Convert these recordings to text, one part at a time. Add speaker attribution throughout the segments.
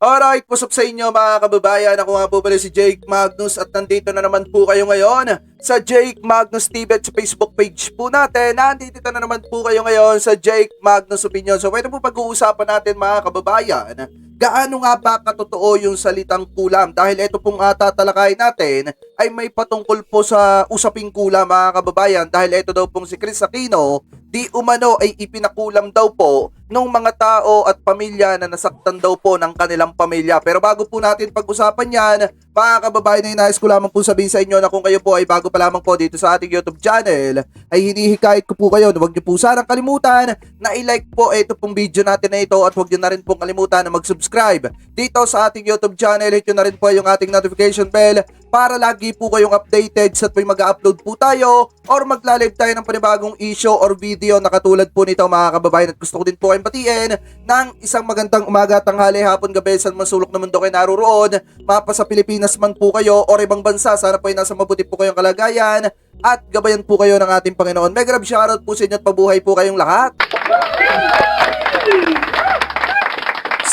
Speaker 1: Alright, what's up sa inyo mga kababayan? Ako nga po pala si Jake Magnus at nandito na naman po kayo ngayon sa Jake Magnus TV at sa Facebook page po natin. Nandito na naman po kayo ngayon sa Jake Magnus Opinion. So, pwede po pag-uusapan natin mga kababayan, gaano nga ba katotoo yung salitang kulam? Dahil ito pong tatalakayin natin ay may patungkol po sa usaping kulam mga kababayan. Dahil ito daw pong si Chris Aquino, di umano ay ipinakulam daw po ng mga tao at pamilya na nasaktan daw po ng kanilang pamilya. Pero bago po natin pag-usapan yan, mga kababayan, ay nais ko lamang po sabihin sa inyo na kung kayo po ay bago pa lamang po dito sa ating YouTube channel, ay hinihikayat ko po kayo na huwag niyo po sanang kalimutan na i-like po ito pong video natin na ito at huwag niyo na rin pong kalimutan na mag-subscribe dito sa ating YouTube channel. Hit nyo na rin po yung ating notification bell para lagi po kayong updated sa tuwing mag-upload po tayo or magla-live tayo ng panibagong issue or video na katulad po nito mga kababayan. At gusto ko din po kayong batiin ng isang magandang umaga, tanghali, hapon, gabi sa masulok na mundo kayo naroon, mapa sa Pilipinas man po kayo or ibang bansa. Sana po ay nasa mabuti po kayong kalagayan at gabayan po kayo ng ating Panginoon. Mega love shoutout po sa inyo at pabuhay po kayong lahat.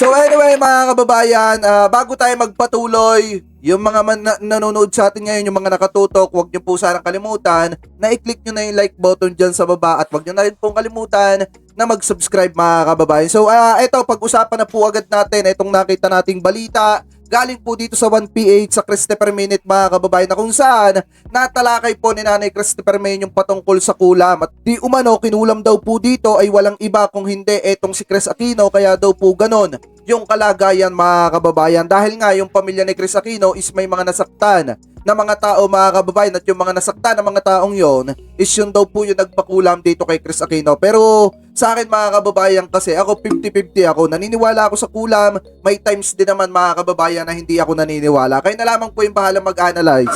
Speaker 1: So anyway mga kababayan, bago tayo magpatuloy, yung mga nanonood sa atin ngayon, yung mga nakatutok, huwag nyo po sanang kalimutan na i-click nyo na yung like button dyan sa baba at huwag nyo na rin pong kalimutan na mag-subscribe mga kababayan. So eto, pag-usapan na po agad natin itong nakita nating balita. Galing po dito sa 1PH sa Christopher Minute mga kababayan, na kung saan natalakay po ni Nanay Christopher Minute yung patungkol sa kulam. At di umano, kinulam daw po dito ay walang iba kung hindi etong si Chris Aquino, kaya daw po ganon yung kalagayan mga kababayan. Dahil nga yung pamilya ni Chris Aquino is may mga nasaktan na mga tao mga kababayan, at yung mga nasaktan na mga taong yon is yun daw po yung nagpakulam dito kay Chris Aquino. Pero sa akin mga kababayan, kasi ako 50-50 ako, naniniwala ako sa kulam. May times din naman mga kababayan na hindi ako naniniwala. Kayo na lamang po yung bahala mag-analyze.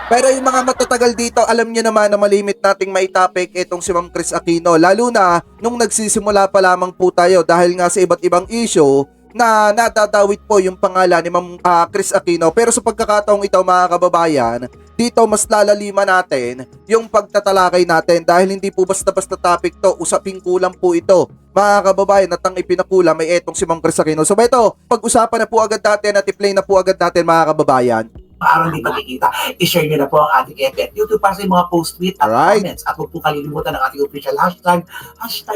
Speaker 1: Pero yung mga matatagal dito, alam nyo naman na malimit nating maitapik itong si Ma'am Chris Aquino. Lalo na nung nagsisimula pa lamang po tayo dahil nga sa iba't ibang issue na nadadawit po yung pangalan ni Ma'am Chris Aquino. Pero sa pagkakataong ito mga kababayan, dito mas lalaliman natin yung pagtatalakay natin dahil hindi po basta-basta topic to, usaping kulam po ito mga kababayan, at ang ipinakulam ay etong si Ma'am Chris Aquino. So ito, pag-usapan na po agad natin at i-play na po agad natin mga kababayan.
Speaker 2: Araw hindi magkikita, i-share nyo na po ang ating FB at YouTube para sa mga post-tweet at comments. At huwag po kalilimutan ang ating official hashtag,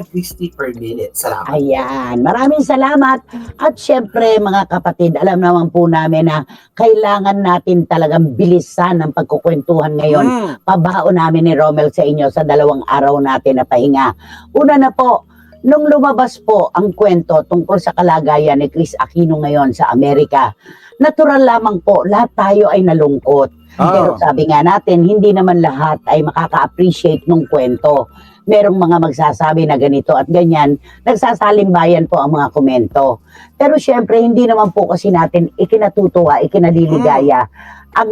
Speaker 2: #50per-minute. Salamat.
Speaker 3: Ayan, maraming salamat. At syempre mga kapatid, alam naman po namin na kailangan natin talagang bilisan ang pagkukwentuhan ngayon. Pabaon namin ni Romel sa inyo sa 2 araw natin na pahinga. Una na po, nung lumabas po ang kwento tungkol sa kalagayan ni Chris Aquino ngayon sa Amerika, natural lamang po, lahat tayo ay nalungkot. Pero sabi nga natin, hindi naman lahat ay makaka-appreciate ng kwento. Merong mga magsasabi na ganito at ganyan, nagsasalimbayan po ang mga komento. Pero syempre, hindi naman po kasi natin ikinatutuwa, ikinaliligaya ang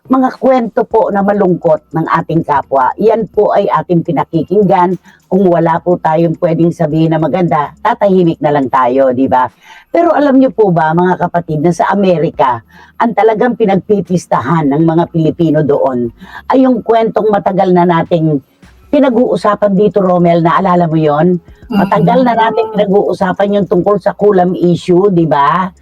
Speaker 3: mga kwento po na malungkot ng ating kapwa. Yan po ay ating pinakikinggan. Kung wala po tayong pwedeng sabihin na maganda, tatahimik na lang tayo, di ba? Pero alam niyo po ba mga kapatid na sa Amerika, ang talagang pinagpipistahan ng mga Pilipino doon ay yung kwentong matagal na nating pinag-uusapan dito, Romel, na alala mo yon? Matagal na nating pinag-uusapan yung tungkol sa kulam issue, di ba?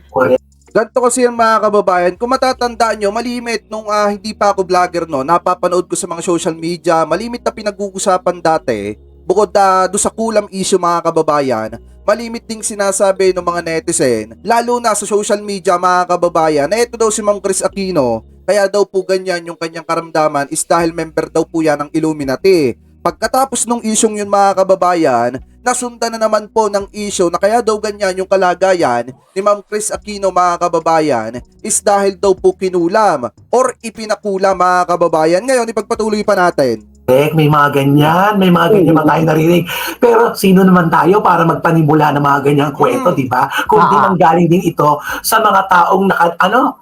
Speaker 1: Ganito kasi yan mga kababayan, kung matatandaan nyo, malimit nung hindi pa ako vlogger no, napapanood ko sa mga social media, malimit na pinag-uusapan dati, bukod do sa kulam issue mga kababayan, malimit ding sinasabi ng mga netizen, lalo na sa social media mga kababayan, na ito daw si Ma'am Chris Aquino, kaya daw po ganyan yung kanyang karamdaman is dahil member daw po yan ng Illuminati. Pagkatapos nung isyong yun mga kababayan, nasundan na naman po ng issue na kaya daw ganyan yung kalagayan ni Ma'am Chris Aquino mga kababayan is dahil daw po kinulam or ipinakulam mga kababayan. Ngayon, ipagpatuloy pa natin.
Speaker 2: May mga ganyan mga tayo narinig. Pero sino naman tayo para magpanimula ng mga ganyang kwento, di ba? Kung di nanggaling din ito sa mga taong mga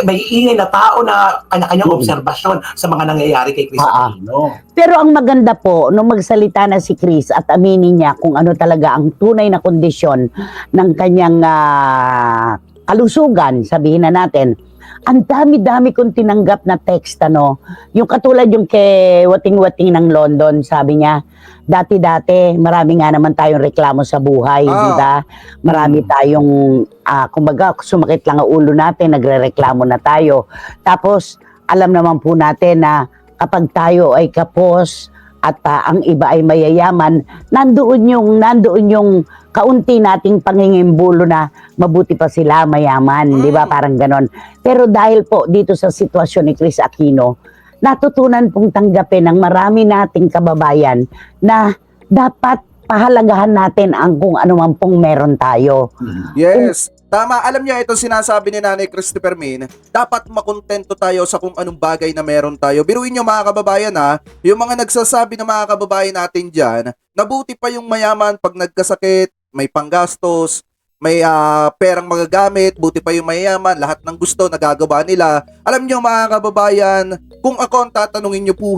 Speaker 2: may iingay na tao na kanya-kanyang obserbasyon sa mga nangyayari kay Chris Aquino.
Speaker 3: Pero ang maganda po, nung magsalita na si Chris at aminin niya kung ano talaga ang tunay na kondisyon ng kanyang kalusugan, sabihin na natin, ang dami-dami kong tinanggap na text, ano. Yung katulad yung kay Wating-Wating ng London, sabi niya, dati-dati, marami nga naman tayong reklamo sa buhay, di ba? Marami tayong, kumbaga, sumakit lang ang ulo natin, nagre-reklamo na tayo. Tapos, alam naman po natin na kapag tayo ay kapos at ang iba ay mayayaman, nandoon yung kaunti nating pangingimbulo na mabuti pa sila mayaman, di ba? Parang ganon. Pero dahil po dito sa sitwasyon ni Chris Aquino, natutunan pong tanggapin ng marami nating kababayan na dapat pahalagahan natin ang kung ano man pong meron tayo.
Speaker 1: Yes. Tama, alam niyo itong sinasabi ni Nanay Christopher Min, dapat makontento tayo sa kung anong bagay na meron tayo. Biruin niyo mga kababayan yung mga nagsasabi ng mga kababayan natin dyan, nabuti pa yung mayaman pag nagkasakit, may panggastos, may perang magagamit, buti pa yung mayaman, lahat ng gusto nagagawa nila. Alam niyo mga kababayan, kung ako ang tatanungin niyo po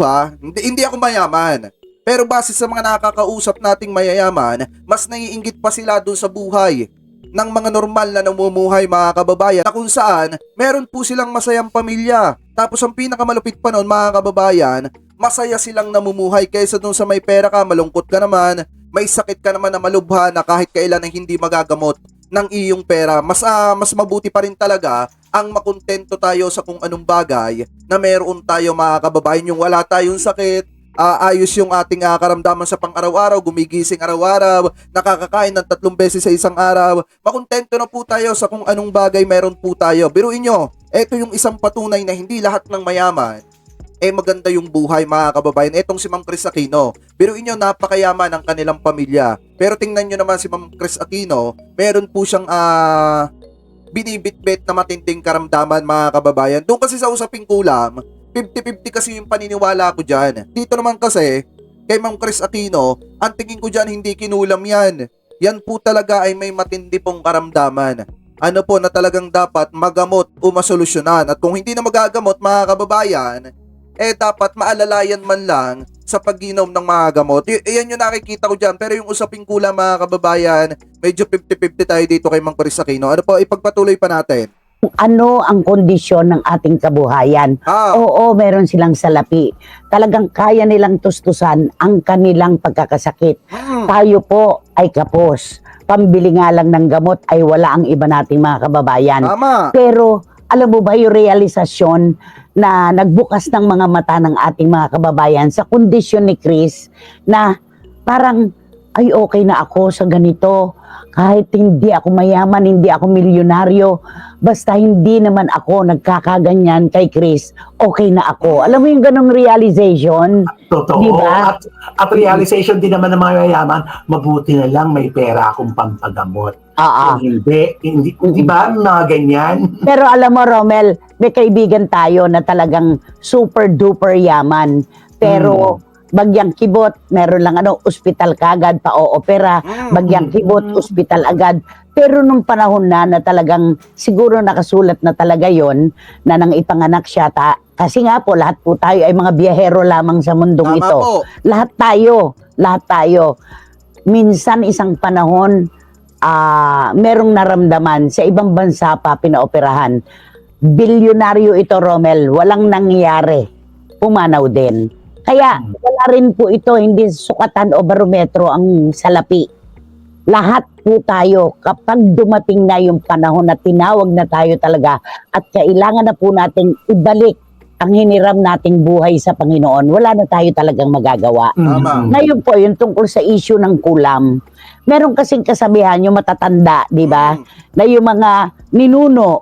Speaker 1: hindi ako mayaman. Pero base sa mga nakakausap nating mayayaman, mas naiinggit pa sila dun sa buhay ng mga normal na namumuhay mga kababayan na kung saan meron po silang masayang pamilya. Tapos ang pinakamalupit pa noon mga kababayan, masaya silang namumuhay kaysa dun sa may pera ka, malungkot ka naman, may sakit ka naman na malubha na kahit kailan ay hindi magagamot ng iyong pera. Mas mabuti pa rin talaga ang makontento tayo sa kung anong bagay na meron tayo mga kababayan, yung wala tayong sakit, ayos yung ating karamdaman sa pang-araw-araw, gumigising araw-araw, nakakakain ng 3 beses sa isang araw. Makontento na po tayo sa kung anong bagay meron po tayo. Biruin nyo, ito yung isang patunay na hindi lahat ng mayaman maganda yung buhay mga kababayan. Etong si Ma'am Chris Aquino, biruin nyo, napakayaman ang kanilang pamilya. Pero tingnan nyo naman si Ma'am Chris Aquino, meron po siyang binibitbit na matinding karamdaman mga kababayan. Doon kasi sa usaping kulam, 50-50 kasi yung paniniwala ko dyan. Dito naman kasi, kay Ma'am Chris Aquino, ang tingin ko dyan hindi kinulam yan. Yan po talaga ay may matindi pong karamdaman. Ano po na talagang dapat magamot o masolusyonan. At kung hindi na magagamot mga kababayan, dapat maalalayan man lang sa pag-inom ng mga gamot. Yan yung nakikita ko dyan. Pero yung usaping kulam mga kababayan, medyo 50-50 tayo dito kay Ma'am Chris Aquino. Ano po, ipagpatuloy pa natin.
Speaker 3: Ano ang kondisyon ng ating kabuhayan. Oo, meron silang salapi. Talagang kaya nilang tustusan ang kanilang pagkakasakit. Tayo po ay kapos. Pambili nga lang ng gamot ay wala ang iba nating mga kababayan.
Speaker 1: Tama.
Speaker 3: Pero alam mo ba yung realisasyon na nagbukas ng mga mata ng ating mga kababayan sa kondisyon ni Chris na parang ay okay na ako sa ganito. Kahit hindi ako mayaman, hindi ako milyonaryo, basta hindi naman ako nagkakaganyan kay Chris, okay na ako. Alam mo yung ganong realization?
Speaker 2: Totoo.
Speaker 3: Diba?
Speaker 2: At realization din naman ng mga mayayaman, mabuti na lang may pera akong pampagamot. Kung hindi ba mga ganyan?
Speaker 3: Pero alam mo, Romel, may kaibigan tayo na talagang super duper yaman. Pero bagyang kibot, meron lang ospital kagad, pa-o-opera, bagyang kibot, ospital agad. Pero nung panahon na talagang siguro nakasulat na talaga yon na nang ipanganak siya, kasi nga po lahat po tayo ay mga biyahero lamang sa mundong
Speaker 1: Tama
Speaker 3: ito.
Speaker 1: po.
Speaker 3: Lahat tayo. Minsan isang panahon, merong naramdaman sa ibang bansa pa pinaoperahan. Bilyonaryo ito, Romel, walang nangyari. Pumanaw din. Kaya wala rin po ito, hindi sukatan o barometro ang salapi. Lahat po tayo, kapag dumating na yung panahon na tinawag na tayo talaga at kailangan na po nating ibalik ang hiniram nating buhay sa Panginoon, wala na tayo talagang magagawa.
Speaker 1: Tama.
Speaker 3: Ngayon po, yung tungkol sa issue ng kulam, meron kasing kasabihan yung matatanda, di ba? Na yung mga ninuno,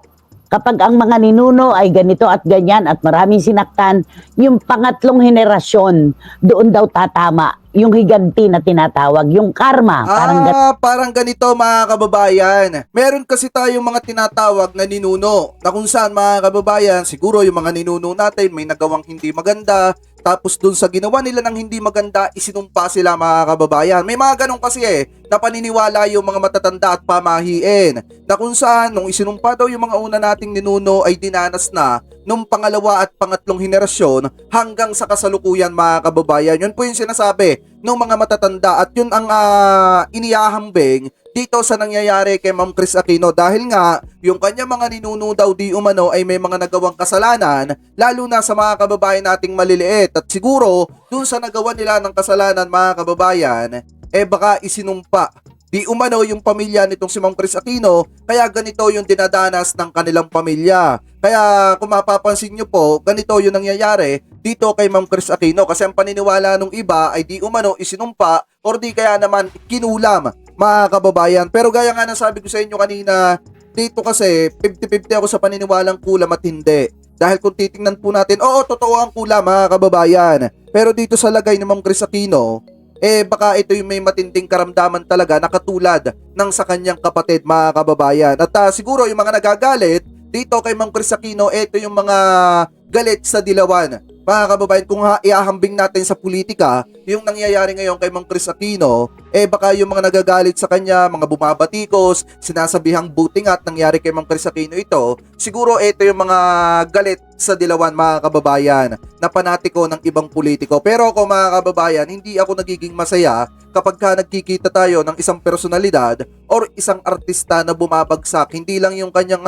Speaker 3: kapag ang mga ninuno ay ganito at ganyan at maraming sinaktan, yung pangatlong henerasyon, doon daw tatama yung higanti na tinatawag, yung karma.
Speaker 1: Parang ganito mga kababayan. Meron kasi tayong mga tinatawag na ninuno na kung saan mga kababayan, siguro yung mga ninuno natin may nagawang hindi maganda, tapos dun sa ginawa nila ng hindi maganda, isinumpa sila mga kababayan. May mga ganun kasi na paniniwala yung mga matatanda at pamahiin. Na kung saan, nung isinumpa daw yung mga una nating ninuno ay dinanas na nung pangalawa at pangatlong henerasyon hanggang sa kasalukuyan mga kababayan. Yun po yung sinasabi ng mga matatanda at yun ang inihahambing dito sa nangyayari kay Ma'am Chris Aquino dahil nga yung kanya mga ninuno daw di umano ay may mga nagawang kasalanan lalo na sa mga kababayan nating maliliit at siguro dun sa nagawa nila ng kasalanan mga kababayan baka isinumpa di umano yung pamilya nitong si Ma'am Chris Aquino kaya ganito yung dinadanas ng kanilang pamilya. Kaya kung mapapansin nyo po, ganito yung nangyayari dito kay Ma'am Chris Aquino kasi ang paniniwala nung iba ay di umano isinumpa or di kaya naman kinulam mga kababayan. Pero gaya nga nasabi ko sa inyo kanina, dito kasi 50-50 ako sa paniniwalang kulam at hindi. Dahil kung titingnan po natin, oo, totoo ang kulam mga kababayan. Pero dito sa lagay ni Ma'am Chris Aquino, baka ito yung may matinding karamdaman talaga na katulad ng sa kanyang kapatid mga kababayan. At siguro yung mga nagagalit dito kay Ma'am Chris Aquino, ito yung mga galit sa dilawan. Mga kababayan, kung iahambing natin sa politika, yung nangyayari ngayon kay Ma'am Chris Aquino, baka yung mga nagagalit sa kanya, mga bumabatikos, sinasabihang buti nga at nangyari kay Ma'am Chris Aquino ito, siguro ito yung mga galit sa dilawan mga kababayan na panatiko ng ibang politiko. Pero ako mga kababayan, hindi ako nagiging masaya kapag ka nagkikita tayo ng isang personalidad or isang artista na bumabagsak. Hindi lang yung kanyang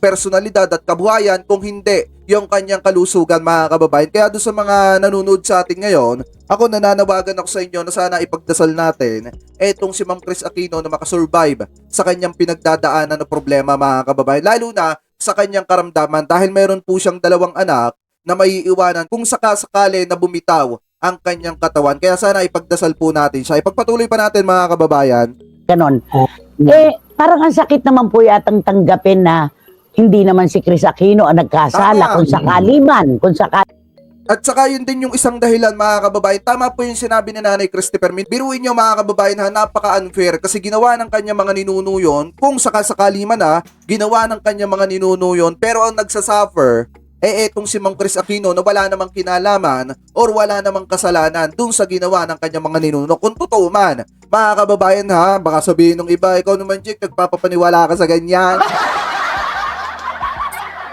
Speaker 1: personalidad at kabuhayan, kung hindi yung kanyang kalusugan mga kababayan. Kaya doon sa mga nanonood sa atin ngayon, ako nananawagan ako sa inyo na sana ipagdasal natin etong si Ma'am Chris Aquino na makasurvive sa kanyang pinagdadaanan na problema mga kababayan. Lalo na sa kanyang karamdaman dahil meron po siyang 2 anak na maiiwanan kung sakasakali na bumitaw ang kanyang katawan. Kaya sana ipagdasal po natin siya. Ipagpatuloy pa natin mga kababayan.
Speaker 3: Ganon.
Speaker 2: Oh.
Speaker 3: Parang ang sakit naman po yatang tanggapin na hindi naman si Chris Aquino ang nagkasala
Speaker 1: Tama.
Speaker 3: kung sakali man, kung sakali.
Speaker 1: At saka yun din yung isang dahilan mga kababayan. Tama po yung sinabi ni Nanay Christopher. Biruin nyo mga kababayan ha, napaka-unfair kasi ginawa ng kanya mga ninuno yun. Kung sakasakali man ginawa ng kanya mga ninuno yun. Pero ang nagsasuffer, etong si Ma'am Chris Aquino na wala namang kinalaman or wala namang kasalanan dun sa ginawa ng kanya mga ninuno. Kung totoo man, mga kababayan ha, baka sabihin ng iba, ikaw naman Jake, nagpapapaniwala ka sa ganyan.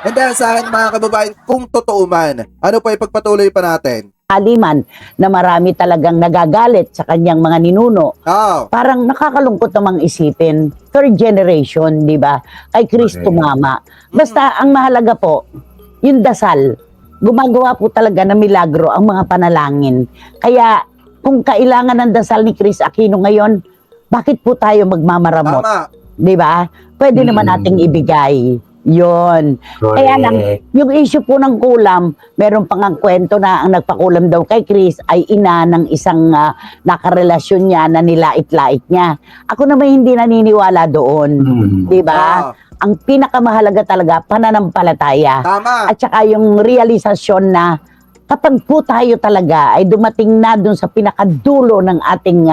Speaker 1: And then sa akin mga kababayan, kung totoo man, ano pa ipagpatuloy pa natin?
Speaker 3: Man na marami talagang nagagalit sa kanyang mga ninuno.
Speaker 1: Oh,
Speaker 3: Parang nakakalungkot namang isipin. Third generation, di ba? Kay Chris
Speaker 2: Okay.
Speaker 3: tumama. Basta ang mahalaga po, yung dasal. Gumagawa po talaga ng milagro ang mga panalangin. Kaya kung kailangan ng dasal ni Chris Aquino ngayon, bakit po tayo magmamaramot?
Speaker 1: tama.
Speaker 3: Di ba? Pwede naman nating ibigay. Yon. Kaya lang, yung issue po ng kulam, meron pang ang kwento na ang nagpakulam daw kay Chris ay ina ng isang nakarelasyon niya na nilait-lait niya. Ako naman hindi naniniwala doon. Di ba? Ang pinakamahalaga talaga, pananampalataya.
Speaker 1: Tama.
Speaker 3: At saka yung realisasyon na kapag po tayo talaga ay dumating na dun sa pinakadulo ng ating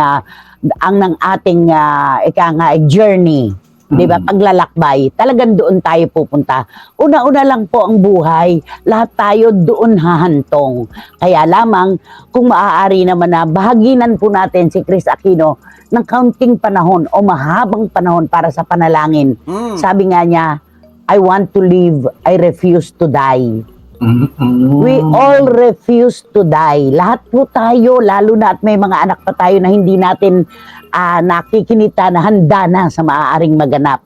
Speaker 3: journey. Di ba? Paglalakbay, talagang doon tayo pupunta. Una-una lang po ang buhay, lahat tayo doon hahantong. Kaya lamang, kung maaari naman na bahaginan po natin si Chris Aquino ng kaunting panahon o mahabang panahon para sa panalangin. Sabi nga niya, I want to live, I refuse to die. We all refuse to die. Lahat po tayo, lalo na at may mga anak pa tayo na hindi natin nakikinita na handa na sa maaaring maganap.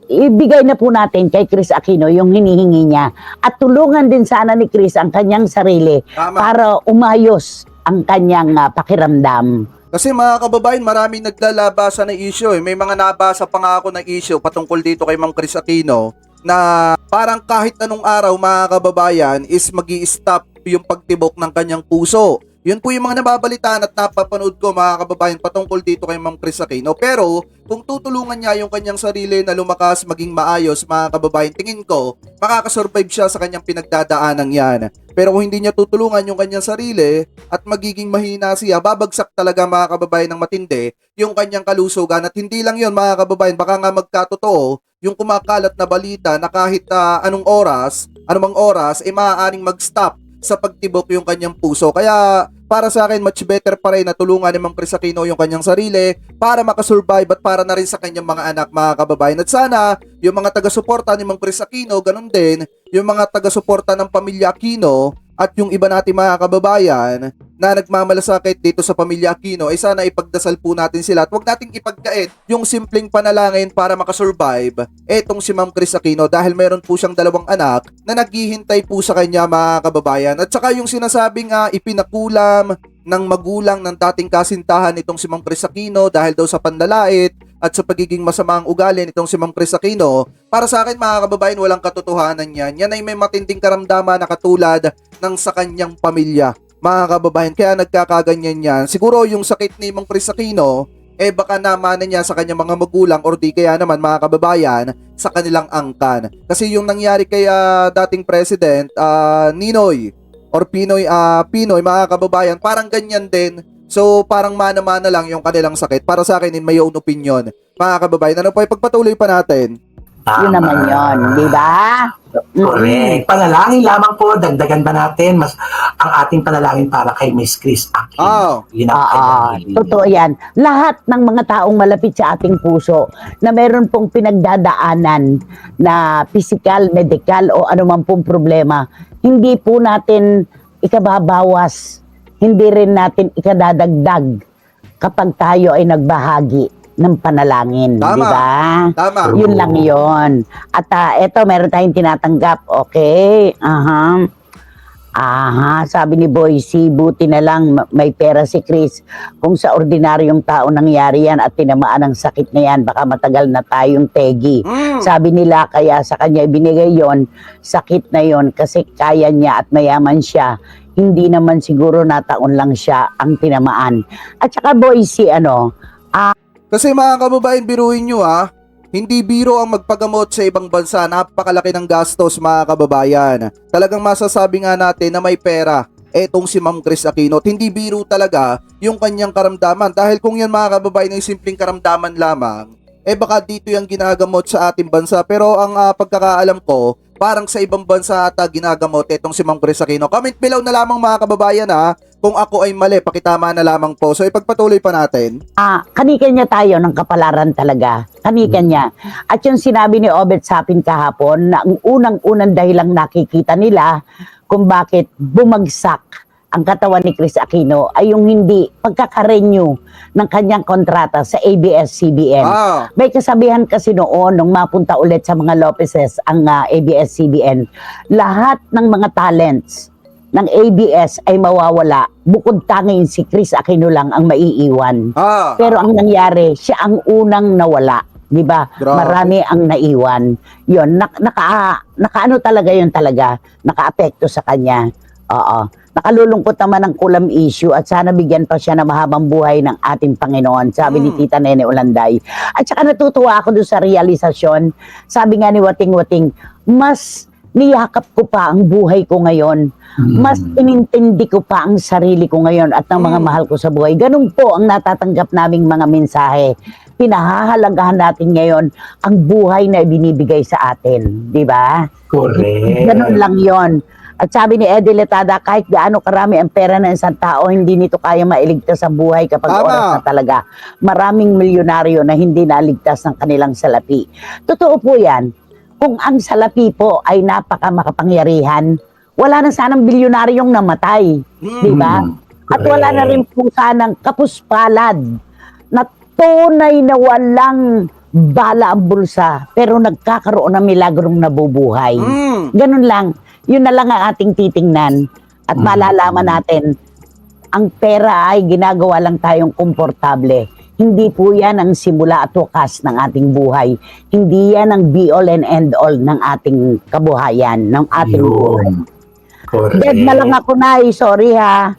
Speaker 3: Ibigay na po natin kay Chris Aquino yung hinihingi niya. At tulungan din sana ni Chris ang kanyang sarili
Speaker 1: Tama.
Speaker 3: para umayos ang kanyang pakiramdam.
Speaker 1: Kasi mga kababayan, maraming naglalabasan na issue. May mga nabasa pa nga ako na issue patungkol dito kay Ma'am Chris Aquino na parang kahit anong araw mga kababayan is magi-stop yung pagtibok ng kanyang puso. Yun po yung mga nababalitaan at napapanood ko mga kababayan patungkol dito kay Ma'am Chris Aquino. Pero kung tutulungan niya yung kanyang sarili na lumakas, maging maayos mga kababayan, tingin ko makakasurvive siya sa kanyang pinagdadaanan yan. Pero kung hindi niya tutulungan yung kanyang sarili at magiging mahina siya, babagsak talaga mga kababayan ng matindi yung kanyang kalusugan. At hindi lang yun mga kababayan, baka nga magkatotoo yung kumakalat na balita na kahit anumang oras, maaaring mag-stop sa pagtibok yung kanyang puso. Kaya para sa akin, much better pa rin na tulungan ni Ma'am Chris Aquino yung kanyang sarili para makasurvive at para na rin sa kanyang mga anak mga kababayan. At sana yung mga taga-suporta ni Ma'am Chris Aquino, ganun din, yung mga taga-suporta ng pamilya Aquino at yung iba natin mga kababayan na nagmamalasakit dito sa pamilya Aquino ay sana ipagdasal po natin sila at huwag nating ipagkait yung simpleng panalangin para makasurvive etong si Ma'am Chris Aquino dahil meron po siyang 2 anak na naghihintay po sa kanya mga kababayan. At saka yung sinasabing ipinakulam ng magulang ng dating kasintahan itong si Ma'am Chris Aquino dahil daw sa panlalait at sa pagiging masamaang ugali nitong si Ma'am Chris Aquino, para sa akin mga kababayan walang katotohanan yan. Yan ay may matinding karamdaman na katulad ng sa kanyang pamilya. Mga kababayan, kaya nagkakaganyan yan. Siguro yung sakit ni Mang Chris Aquino, baka naman niya sa kanyang mga magulang or di kaya naman mga kababayan sa kanilang angkan. Kasi yung nangyari kay dating president, Ninoy or Pinoy, mga kababayan, parang ganyan din. So parang mana-mana lang yung kanilang sakit. Para sa akin, in my own opinion. Mga kababayan, ano po, ipagpatuloy pa natin.
Speaker 3: Yun naman yun, di ba?
Speaker 2: Correct. Panalangin lamang po, dagdagan ba natin mas ang ating panalangin para kay Miss Chris Aquino. Yun ang kailangan.
Speaker 3: Totoo yan. Lahat ng mga taong malapit sa ating puso na meron pong pinagdadaanan na physical, medical o anuman pong problema, hindi po natin ikababawas, hindi rin natin ikadadagdag kapag tayo ay nagbahagi ng panalangin,
Speaker 1: Tama.
Speaker 3: di ba?
Speaker 1: Tama.
Speaker 3: Yun lang yon. At eto, meron tayong tinatanggap. Okay. Sabi ni Boyce, buti na lang may pera si Chris. Kung sa ordinaryong tao nangyari yan at tinamaan ng sakit na yan, baka matagal na tayong tegi. Sabi nila, kaya sa kanya ibinigay yon, sakit na yon kasi kaya niya at mayaman siya. Hindi naman siguro nataon lang siya ang tinamaan. At saka Boyce,
Speaker 1: Kasi mga kababayan, biruin nyo hindi biro ang magpagamot sa ibang bansa. Napakalaki ng gastos mga kababayan. Talagang masasabi nga natin na may pera etong si Ma'am Chris Aquino. At hindi biro talaga yung kanyang karamdaman. Dahil kung yan mga kababayan ay simpleng karamdaman lamang, baka dito yung ginagamot sa ating bansa. Pero ang pagkakaalam ko, parang sa ibang bansa ata ginagamot etong si Ma'am Chris Aquino. Comment below na lamang mga kababayan kung ako ay mali, pakitama na lamang po. So ipagpatuloy pa natin.
Speaker 3: Kanikan niya tayo ng kapalaran talaga. Kanikan niya. At yung sinabi ni Obet Sapin kahapon na ang unang-unang dahilang nakikita nila kung bakit bumagsak ang katawan ni Chris Aquino ay yung hindi pagkakarenew ng kanyang kontrata sa ABS-CBN. May kasabihan kasi noon nung mapunta ulit sa mga Lopezes ang ABS-CBN, lahat ng mga talents ng ABS ay mawawala, bukod tanging si Chris Aquino lang ang maiiwan. Pero ang nangyari, siya ang unang nawala. Di ba? Marami ang naiwan. Yun, nakaano talaga yun talaga. Naka-apekto sa kanya. Oo. Nakalulungkot naman ang kulam issue at sana bigyan pa siya ng mahabang buhay ng ating Panginoon. Sabi ni Tita Nene Ulanday. At saka natutuwa ako doon sa realisasyon. Sabi nga ni Wating-Wating, mas niyakap ko pa ang buhay ko ngayon. Mas inintindi ko pa ang sarili ko ngayon at ng mga mahal ko sa buhay. Ganun po ang natatanggap naming mga mensahe. Pinahahalagahan natin ngayon ang buhay na ibinibigay sa atin. Di ba?
Speaker 2: Correct.
Speaker 3: Ganun lang yon. At sabi ni Eddie Letada, kahit gaano karami ang pera ng isang tao, hindi nito kaya mailigtas sa buhay kapag oras na talaga. Maraming milyonaryo na hindi naligtas ng kanilang salapi. Totoo po yan. Kung ang salapi po ay napaka makapangyarihan, wala na sanang bilyonaryong namatay. Di ba? At wala na rin po sanang kapuspalad na tunay na walang bala ang bulsa pero nagkakaroon ng milagrong nabubuhay. Ganun lang. Yun na lang ang ating titingnan at malalaman natin ang pera ay ginagawa lang tayong komportable. Hindi po yan ang simula at wakas ng ating buhay. Hindi yan ang be all and end all ng ating kabuhayan, ng ating buhay. Dead na lang ako, Nay. Sorry ha.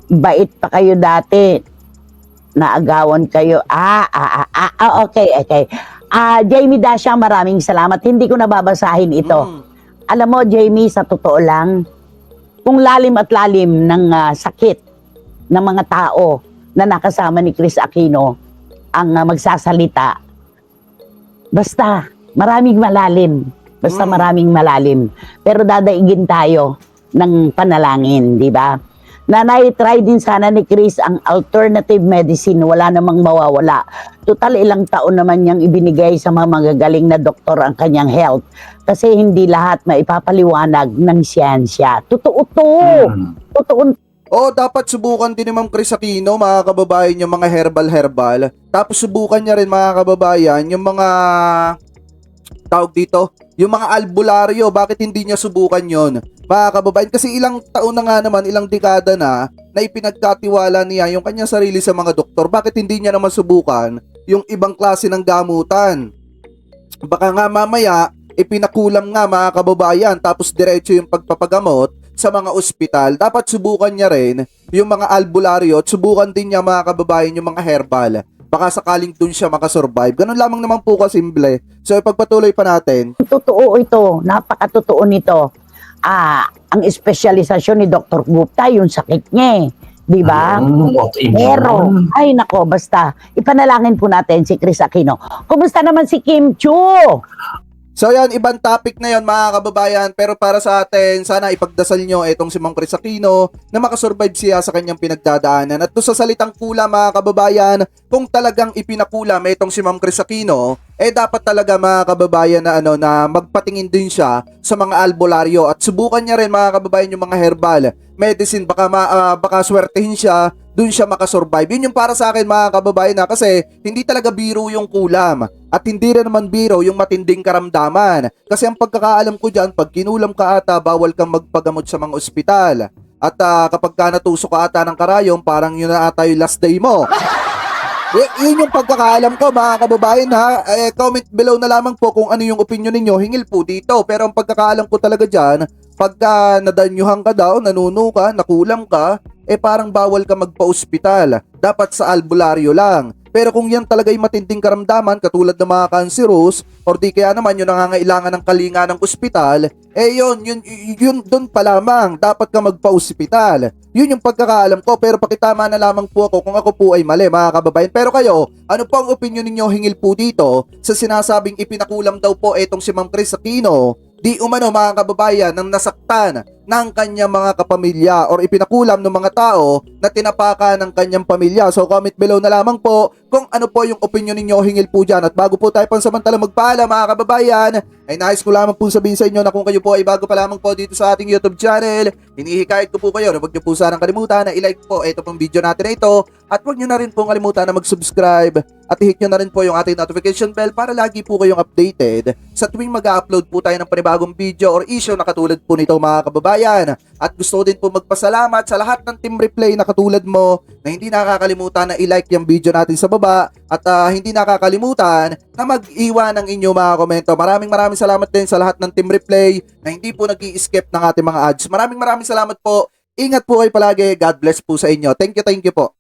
Speaker 3: Bait pa kayo dati. Naagawan kayo. Okay. Jamie Dasha, maraming salamat. Hindi ko nababasahin ito. Alam mo, Jamie, sa totoo lang, kung lalim at lalim ng sakit ng mga tao na nakasama ni Chris Aquino ang magsasalita, basta maraming malalim. Pero dadaigin tayo ng panalangin, di ba? Nanay, try din sana ni Chris ang alternative medicine. Wala namang mawawala. Total, ilang taon naman niyang ibinigay sa mga magagaling na doktor ang kanyang health. Kasi hindi lahat maipapaliwanag ng siyensya. Totoo to. Totoo.
Speaker 1: Dapat subukan din ni Ma'am Chris Aquino, mga kababayan, yung mga herbal. Tapos subukan niya rin, mga kababayan, yung mga tawag dito, yung mga albularyo. Bakit hindi niya subukan yon, mga kababayan? Kasi ilang taon na nga naman, ilang dekada na ipinagkatiwala niya yung kanyang sarili sa mga doktor. Bakit hindi niya naman subukan yung ibang klase ng gamutan? Baka nga mamaya ipinakulam nga, mga kababayan, tapos diretso yung pagpapagamot sa mga ospital. Dapat subukan niya rin yung mga albularyo at subukan din niya, mga kababayan, yung mga herbal. Baka sakaling dun siya makasurvive. Ganun lamang naman po kasimple. So ipagpatuloy pa natin.
Speaker 3: Totoo ito. Napakatotoo nito. Ang espesyalisasyon ni Dr. Gupta, yung sakit niya. Di ba? Pero, ay nako, basta, ipanalangin po natin si Chris Aquino. Kumusta naman si Kim Chu?
Speaker 1: So yan, ibang topic na yon, mga kababayan. Pero para sa atin, sana ipagdasal nyo itong si Mang Chris Aquino na makasurvive siya sa kanyang pinagdadaanan. At to sa salitang kulam, mga kababayan, kung talagang ipinakulam itong si Mang Chris Aquino, dapat talaga, mga kababayan, na magpatingin din siya sa mga albularyo at subukan niya rin, mga kababayan, yung mga herbal medicine. Baka swertehin siya, dun siya makasurvive. Yun yung para sa akin, mga kababayan, kasi hindi talaga biro yung kulam. At hindi rin naman biro yung matinding karamdaman. Kasi ang pagkakaalam ko dyan, pag kinulam ka ata, bawal kang magpagamot sa mga ospital. At kapag ka natusok ka ata ng karayom, parang yun na ata yung last day mo. Yun yung pagkakaalam ko, mga kababayan, ha. Comment below na lamang po kung ano yung opinion ninyo. Hingil po dito. Pero ang pagkakaalam ko talaga dyan, pagka nadanyuhan ka daw, nanuno ka, nakulam ka, parang bawal ka magpa-ospital. Dapat sa albularyo lang. Pero kung yan talaga yung matinding karamdaman, katulad ng mga cancerous, or di kaya naman yung nangangailangan ng kalinga ng ospital, yun doon pa lamang, dapat ka magpa-ospital. Yun yung pagkakaalam ko, pero pakitama na lamang po ako kung ako po ay mali, mga kababayan. Pero kayo, ano po ang opinion ninyo hingil po dito sa sinasabing ipinakulam daw po etong si Ma'am Chris Aquino? Di umano, mga kababayan, nang nasaktan ng kanyang mga kapamilya or ipinakulam ng mga tao na tinapaka ng kanyang pamilya. So comment below na lamang po kung ano po yung opinion ninyo hingil po dyan. At bago po tayo pansamantala magpaalam, mga kababayan, ay nais ko lamang po sabihin sa inyo na kung kayo po ay bago pa lamang po dito sa ating YouTube channel, hinihikayat ko po kayo na huwag niyo po sanang kalimutan na i-like po ito pong video natin na ito at huwag niyo na rin pong kalimutan na mag-subscribe at i-hit nyo na rin po yung ating notification bell para lagi po kayong updated sa tuwing mag-upload po tayo ng panibagong video or issue na katulad po nito, mga kababayan. At gusto din po magpasalamat sa lahat ng Team Replay na katulad mo na hindi nakakalimutan na i-like yung video natin sa baba at hindi nakakalimutan na mag-iwan ng inyong mga komento. Maraming salamat din sa lahat ng Team Replay na hindi po nag-i-skip ng ating mga ads. Maraming salamat po. Ingat po kayo palagi. God bless po sa inyo. Thank you po.